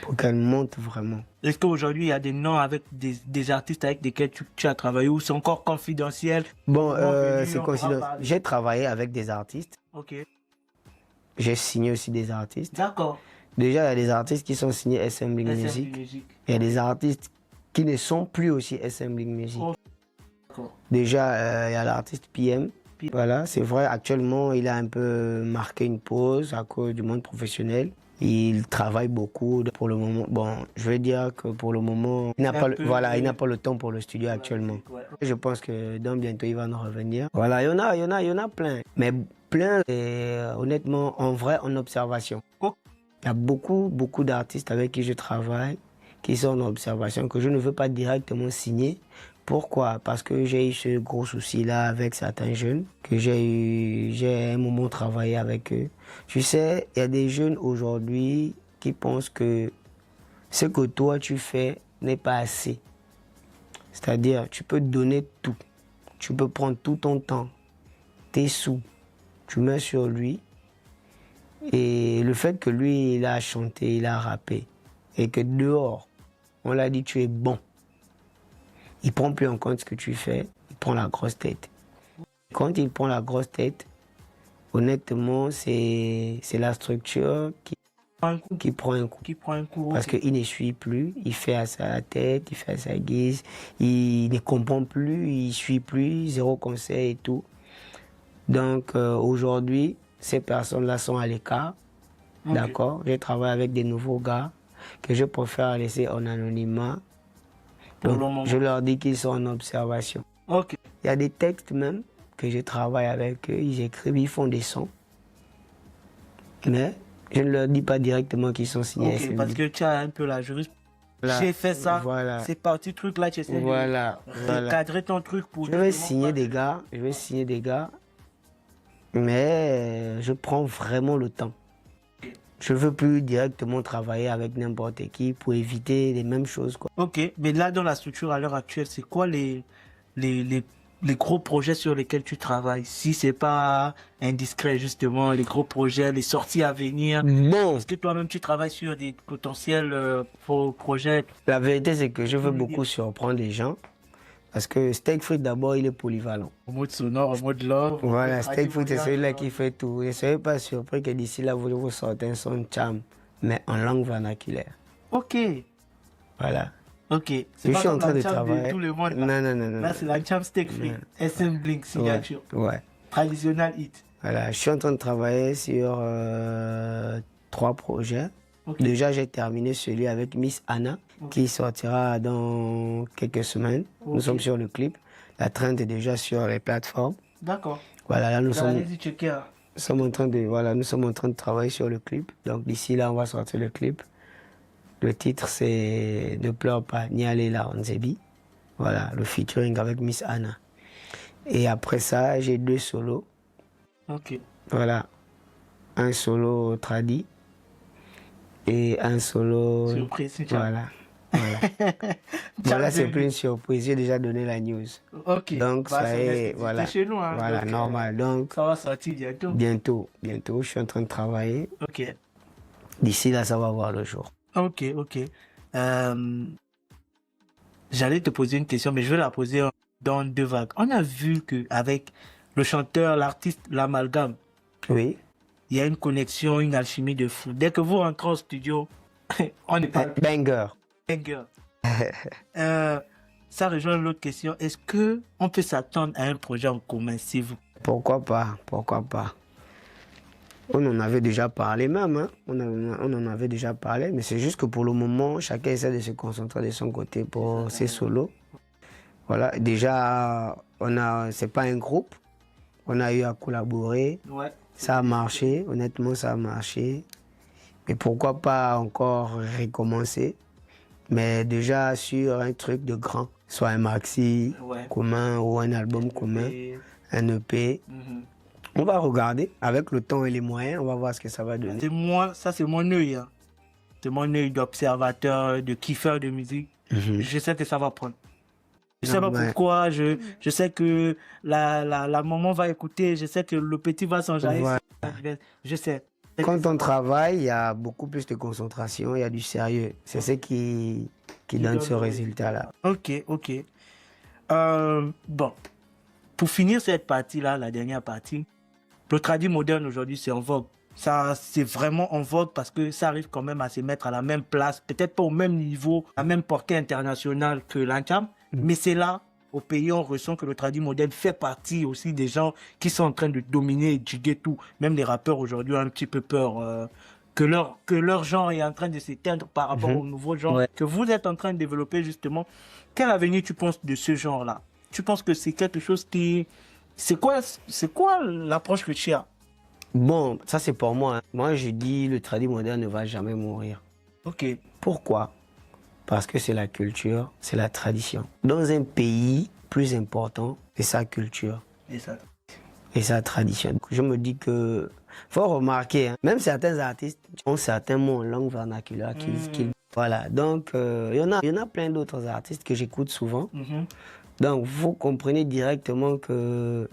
pour qu'elle monte vraiment. Est-ce qu'aujourd'hui, il y a des noms avec des artistes avec lesquels tu as travaillé ou c'est encore confidentiel? Bon, Comment venir, c'est on pourra considéré. parler. J'ai travaillé avec des artistes. Ok. J'ai signé aussi des artistes. D'accord. Déjà, il y a des artistes qui sont signés SM Bling SM Music. Music. Il y a des artistes qui ne sont plus aussi SM Bling Music. Oh, d'accord. Déjà, il y a l'artiste PM. Voilà, c'est vrai, actuellement, il a un peu marqué une pause à cause du monde professionnel. Il travaille beaucoup pour le moment. Bon, je vais dire que pour le moment, il n'a pas, il n'a pas le temps pour le studio actuellement. Ouais. Je pense que dans bientôt, il va nous revenir. Voilà, il y en a plein. Mais plein, honnêtement, en vrai, en observation. Oh. Il y a beaucoup d'artistes avec qui je travaille, qui sont en observation, que je ne veux pas directement signer. Pourquoi? Parce que j'ai eu ce gros souci-là avec certains jeunes, que j'ai un moment travaillé avec eux. Tu sais, il y a des jeunes aujourd'hui qui pensent que ce que toi tu fais n'est pas assez. C'est-à-dire, tu peux donner tout. Tu peux prendre tout ton temps, tes sous, tu mets sur lui. Et le fait que lui, il a chanté, il a rappé, et que dehors, on l'a dit tu es bon. Il prend plus en compte ce que tu fais, il prend la grosse tête. Quand il prend la grosse tête, honnêtement, c'est la structure qui prend un coup. Parce qu'il ne suit plus, il fait à sa tête, il fait à sa guise, il ne comprend plus, il ne suit plus, zéro conseil et tout. Donc aujourd'hui, ces personnes-là sont à l'écart. Okay. D'accord? Je travaille avec des nouveaux gars que je préfère laisser en anonymat. Donc, je leur dis qu'ils sont en observation. Okay. Il y a des textes même que je travaille avec eux, ils écrivent, ils font des sons. Mais je ne leur dis pas directement qu'ils sont signés. Okay, parce que tu as un peu la juriste. Voilà. J'ai fait ça, voilà. C'est parti truc là, tu essaies de cadrer ton truc pour... Je vais signer des gars, mais je prends vraiment le temps. Je ne veux plus directement travailler avec n'importe qui pour éviter les mêmes choses, quoi. Ok, mais là, dans la structure à l'heure actuelle, c'est quoi les gros projets sur lesquels tu travailles? Si c'est pas indiscret, justement, les gros projets, les sorties à venir. Bon. Est-ce que toi-même, tu travailles sur des potentiels projets? La vérité, c'est que je veux beaucoup surprendre les gens. Parce que Steak Frites, d'abord, il est polyvalent. En mode sonore, en mode love. Voilà, Steak Frites, c'est celui-là qui fait tout. Ne soyez pas surpris que d'ici là, vous sortez un son charme, mais en langue vernaculaire. Ok. Voilà. Ok. Je suis en train de travailler. Tout le monde, là. Non. Là, c'est la charme Steak Frites. SM Bling signature. Ouais. Traditional hit. Voilà, je suis en train de travailler sur 3 projets. Okay. Déjà, j'ai terminé celui avec Miss Anna, qui sortira dans quelques semaines. Okay. Nous sommes sur le clip. La trend est déjà sur les plateformes. D'accord. Voilà, là, nous sommes en train de travailler sur le clip. Donc, d'ici là, on va sortir le clip. Le titre, c'est Ne pleure pas, Nyalela Onzebi. Voilà, le featuring avec Miss Anna. Et après ça, j'ai 2 solos. Ok. Voilà, un solo tradi. Et un solo... Surprise, voilà. Voilà, c'est plus une surprise. J'ai déjà donné la news. Ok. Donc, ça est, voilà. Chez nous, hein. Voilà, donc, normal. Donc, ça va sortir bientôt. Bientôt. Je suis en train de travailler. Ok. D'ici là, ça va voir le jour. Ok. J'allais te poser une question, mais je vais la poser dans 2 vagues. On a vu qu'avec le chanteur, l'artiste, l'amalgame. Oui. Il y a une connexion, une alchimie de fou. Dès que vous rentrez au studio, on n'est pas... Banger. Ça rejoint l'autre question. Est-ce qu'on peut s'attendre à un projet en commun, si vous... Pourquoi pas? On en avait déjà parlé même, hein? On en avait déjà parlé, mais c'est juste que pour le moment, chacun essaie de se concentrer de son côté pour ses solos. Voilà, déjà, c'est pas un groupe, on a eu à collaborer. Ouais. Ça a marché, honnêtement, ça a marché. Mais pourquoi pas encore recommencer? Mais déjà sur un truc de grand, soit un maxi commun ou un album commun, un EP. On va regarder avec le temps et les moyens, on va voir ce que ça va donner. Ça c'est mon œil. Hein. C'est mon œil d'observateur, de kiffeur de musique. Je sais que ça va prendre. Je sais pas pourquoi, je sais que la maman va écouter, je sais que le petit va s'enjailler. Je sais. Quand on travaille, il y a beaucoup plus de concentration, il y a du sérieux. C'est ce qui donne ce résultat-là. Ok, ok. Bon, pour finir cette partie-là, la dernière partie, le tradit moderne aujourd'hui, c'est en vogue. Ça, c'est vraiment en vogue parce que ça arrive quand même à se mettre à la même place, peut-être pas au même niveau, à la même portée internationale que l'Ancham, mais c'est là, au pays, on ressent que le tradit moderne fait partie aussi des gens qui sont en train de dominer et diguer tout. Même les rappeurs aujourd'hui ont un petit peu peur que leur genre est en train de s'éteindre par rapport au nouveau genre que vous êtes en train de développer justement. Quel avenir tu penses de ce genre-là? Tu penses que c'est quelque chose qui... C'est quoi l'approche que tu as? Bon, ça c'est pour moi. Moi, je dis le tradit moderne ne va jamais mourir. Ok. Pourquoi? Parce que c'est la culture, c'est la tradition. Dans un pays, plus important, c'est sa culture. Et sa tradition. Je me dis que, faut remarquer, hein, même certains artistes ont certains mots en langue vernaculaire voilà. Donc, il y en a plein d'autres artistes que j'écoute souvent. Donc, vous comprenez directement que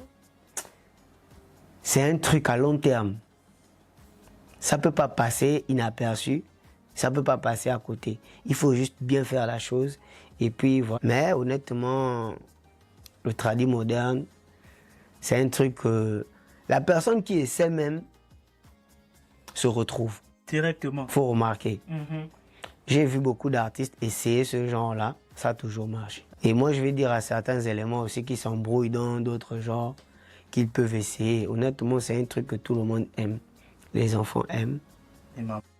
c'est un truc à long terme. Ça ne peut pas passer inaperçu. Ça ne peut pas passer à côté. Il faut juste bien faire la chose. Et puis, voilà. Mais honnêtement, le tradit moderne, c'est un truc que la personne qui essaie même se retrouve. Directement. Il faut remarquer. J'ai vu beaucoup d'artistes essayer ce genre-là. Ça a toujours marché. Et moi, je vais dire à certains éléments aussi qui s'embrouillent dans d'autres genres qu'ils peuvent essayer. Honnêtement, c'est un truc que tout le monde aime. Les enfants aiment.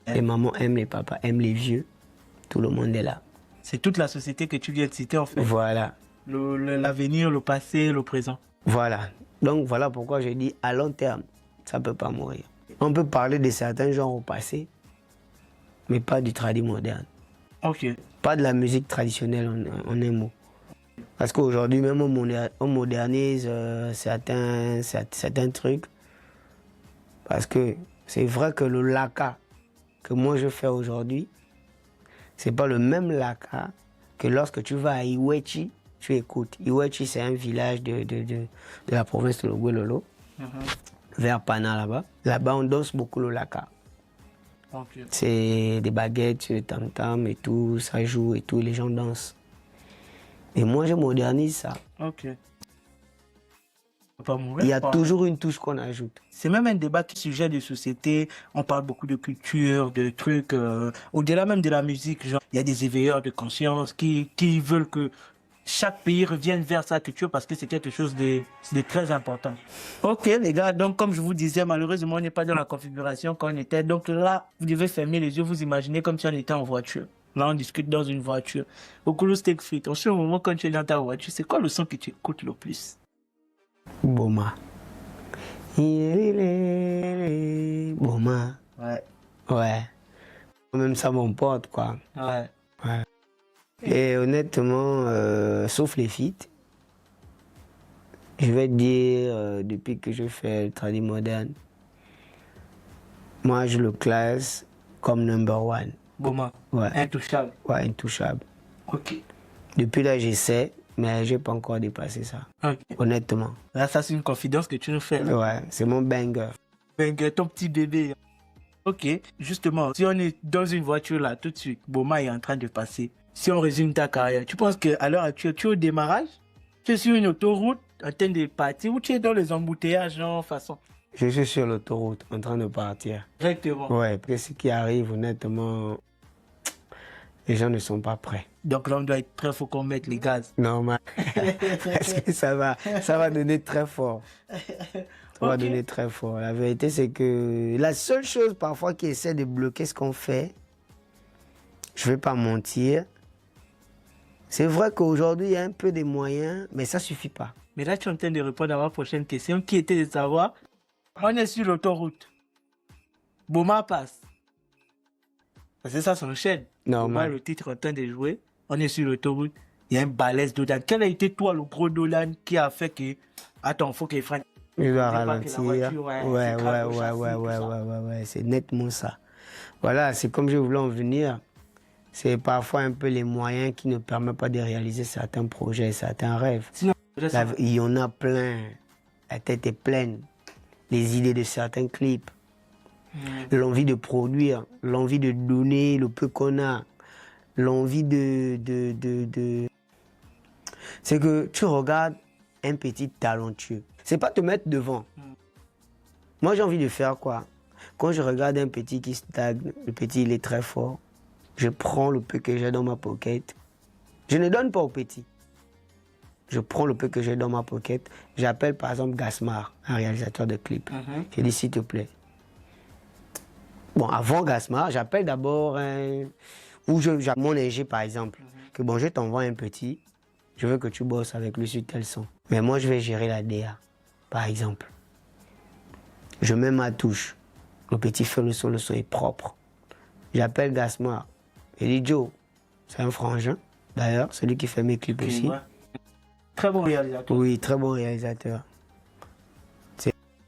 Les mamans aiment, les papas aiment, les vieux. Tout le monde est là. C'est toute la société que tu viens de citer en fait. Voilà. L'avenir, le passé, le présent. Voilà. Donc voilà pourquoi je dis à long terme, ça ne peut pas mourir. On peut parler de certains genres au passé, mais pas du tradit moderne. Ok. Pas de la musique traditionnelle en un mot. Parce qu'aujourd'hui, même on modernise certains trucs. Parce que c'est vrai que le laka que moi je fais aujourd'hui, c'est pas le même laka que lorsque tu vas à Iwechi, tu écoutes. Iwechi, c'est un village de la province de Logouelolo, vers Pana là-bas. Là-bas, on danse beaucoup le laka. Okay. C'est des baguettes, des tam-tam et tout, ça joue et tout, les gens dansent. Et moi, je modernise ça. Ok. Il y a toujours une touche qu'on ajoute. C'est même un débat qui sujet de société. On parle beaucoup de culture, de trucs. Au-delà même de la musique, genre, il y a des éveilleurs de conscience qui veulent que chaque pays revienne vers sa culture parce que c'est quelque chose de très important. Ok les gars, donc comme je vous disais, malheureusement on n'est pas dans la configuration qu'on était. Donc là, vous devez fermer les yeux, vous imaginez comme si on était en voiture. Là, on discute dans une voiture. Au Kulu Steak Fit, en ce moment, quand tu es dans ta voiture, c'est quoi le son que tu écoutes le plus? Boma. Boma. Ouais. Ouais. Même ça m'emporte, quoi. Ouais. Ouais. Et honnêtement, sauf les feats, je vais te dire, depuis que je fais le tradit moderne, moi je le classe comme #1. Boma. Ouais. Intouchable. Ouais, intouchable. Ok. Depuis là, j'essaie, mais je n'ai pas encore dépassé ça. Ok. Honnêtement. Là, ça, c'est une confidence que tu nous fais. Là. Ouais, c'est mon banger. Banger, ton petit bébé. Ok. Justement, si on est dans une voiture là, tout de suite, Boma est en train de passer. Si on résume ta carrière, tu penses qu'à l'heure actuelle, tu es au démarrage? Tu es sur une autoroute en train de partir ou tu es dans les embouteillages en façon? Je suis sur l'autoroute en train de partir. Directement. Ouais, parce que ce qui arrive, honnêtement, les gens ne sont pas prêts. Donc là, on doit être prêt, il faut qu'on mette les gaz. Normal. Parce que ça va donner très fort. Ça va donner très fort. La vérité, c'est que la seule chose parfois qui essaie de bloquer ce qu'on fait, je ne vais pas mentir, c'est vrai qu'aujourd'hui, il y a un peu des moyens, mais ça ne suffit pas. Mais là, tu es en train de répondre à ma prochaine question, qui était de savoir, on est sur l'autoroute. Boma passe. Parce que ça s'enchaîne. Normal. Le titre en train de jouer, on est sur l'autoroute, il y a un balèze Dolan. Quel a été, toi, le gros Dolan qui a fait que, attends, il faut qu'il freine. Il va ralentir. Ouais, c'est nettement ça. Voilà, c'est comme je voulais en venir. C'est parfois un peu les moyens qui ne permettent pas de réaliser certains projets, certains rêves. Sinon, il y en a plein. La tête est pleine. Les idées de certains clips. l'envie de produire, l'envie de donner le peu qu'on a, l'envie C'est que tu regardes un petit talentueux. C'est pas te mettre devant. Moi, j'ai envie de faire quoi? Quand je regarde un petit qui stagne, le petit, il est très fort. Je prends le peu que j'ai dans ma pocket. Je ne donne pas au petit. Je prends le peu que j'ai dans ma pocket. J'appelle par exemple Gasmar, un réalisateur de clips. Je dis s'il te plaît. Bon, avant Gasmar, j'appelle d'abord mon ingé par exemple. Que bon, je t'envoie un petit. Je veux que tu bosses avec lui sur tel son. Mais moi, je vais gérer la DA, par exemple. Je mets ma touche. Le petit fait le son est propre. J'appelle Gasmar. Je dis Joe, c'est un frangin. D'ailleurs, celui qui fait mes clips aussi. Ouais. Très bon réalisateur. Oui, très bon réalisateur.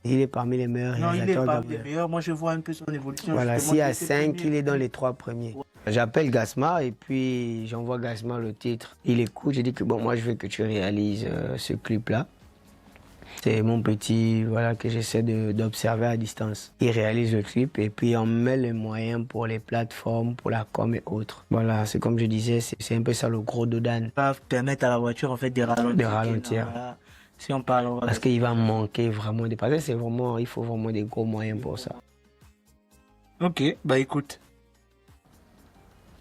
Il est parmi les meilleurs réalisateurs. Non, il est parmi les meilleurs. Moi, je vois un peu son évolution. Voilà, s'il y a 5, il est dans les 3 premiers. Ouais. J'appelle Gasmar et puis j'envoie Gasmar le titre. Il écoute, je dis que bon, moi, je veux que tu réalises ce clip-là. C'est mon petit, voilà, que j'essaie d'observer à distance. Il réalise le clip et puis on met les moyens pour les plateformes, pour la com et autres. Voilà, c'est comme je disais, c'est un peu ça le gros dodan. Ça va permettre à la voiture, en fait, de ralentir. De ralentir. Voilà. Si on parle... Parce qu'il va manquer vraiment des... Parce que c'est vraiment, il faut vraiment des gros moyens pour ça. Ok, bah écoute.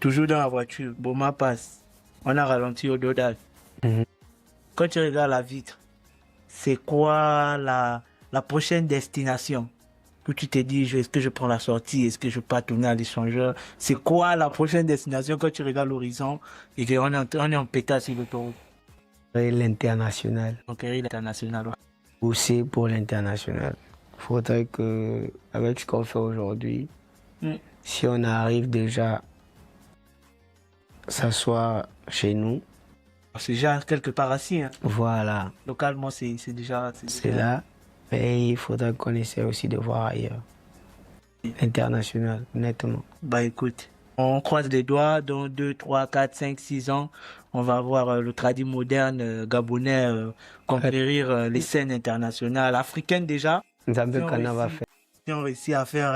Toujours dans la voiture, Boma passe. On a ralenti au dodage. Quand tu regardes la vitre, c'est quoi la prochaine destination? Où tu te dis, est-ce que je prends la sortie? Est-ce que je pars tourner à l'échangeur? C'est quoi la prochaine destination quand tu regardes l'horizon et qu'on est en pétard sur l'autoroute? L'international. Conquérir l'international. Pousser pour l'international. Il faudrait que, avec ce qu'on fait aujourd'hui, si on arrive déjà, s'asseoir chez nous. C'est déjà quelque part assis. Hein. Voilà. Localement, c'est déjà... C'est là. Mais il faudrait qu'on essaie aussi de voir ailleurs. International, honnêtement. Bah écoute, on croise les doigts, dans 2, 3, 4, 5, 6 ans, on va voir le tradit moderne gabonais conquérir les scènes internationales, africaines déjà. Zambie Kana va faire. Si on réussit à faire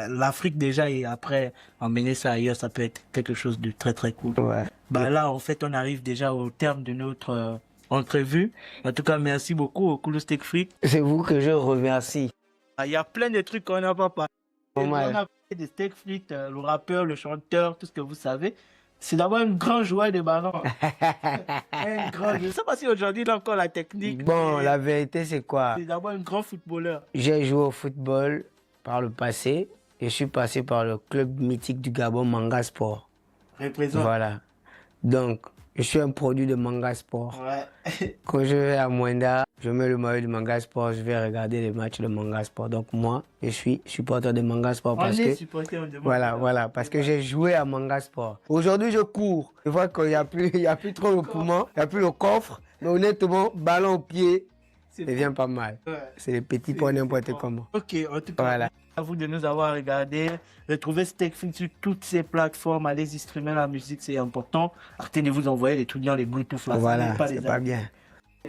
l'Afrique déjà et après emmener ça ailleurs, ça peut être quelque chose de très très cool. Ouais. Bah là, en fait, on arrive déjà au terme de notre entrevue. En tout cas, merci beaucoup au Cool Steak Freak. C'est vous que je remercie. Il y a plein de trucs qu'on n'a pas parlé. On a parlé de Steak Freak, le rappeur, le chanteur, tout ce que vous savez. C'est d'abord un grand joueur de ballon. Un grand... Je ne sais pas si aujourd'hui il a encore la technique. Bon, la vérité c'est quoi? C'est d'abord un grand footballeur. J'ai joué au football par le passé. Je suis passé par le club mythique du Gabon, Manga Sport. Représente. Voilà. Donc, je suis un produit de Manga Sport. Ouais. Quand je vais à Mwenda, je mets le maillot de Manga Sport, je vais regarder les matchs de Manga Sport. Donc moi, je suis supporter de Manga Sport parce que... Voilà, parce que j'ai joué à Manga Sport. Aujourd'hui, je cours. Je vois qu'il n'y a plus trop le poumon, il n'y a plus le coffre. Mais honnêtement, ballon au pied, ça devient pas mal. Ouais. C'est les petits pour n'importe comment. Ok, en tout cas, voilà. À vous de nous avoir regardé. Retrouvez Steak Freak sur toutes ces plateformes. Allez-y streamer la musique, c'est important. Arrêtez de vous envoyer les trucs dans les Bluetooth. Là, voilà, c'est pas bien.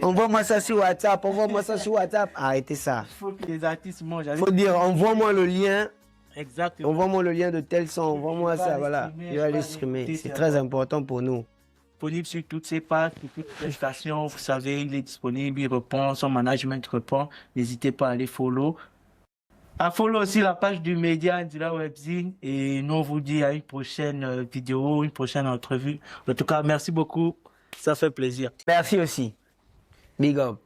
Envoie-moi ça sur WhatsApp, envoie-moi ça sur WhatsApp. Arrêtez ça. Il faut que les artistes mangent. Il faut dire, envoie-moi le lien. Exactement. Envoie-moi le lien de tel son, envoie-moi ça, voilà. Je vais aller streamer. C'est très important pour nous. Disponible sur toutes ces pages, sur toutes les stations. Vous savez, il est disponible, il répond, son management répond. N'hésitez pas à aller follow. À follow aussi la page du média Ndila Webzine. Et nous, on vous dit à une prochaine vidéo, une prochaine entrevue. En tout cas, merci beaucoup. Ça fait plaisir. Merci aussi. Big up.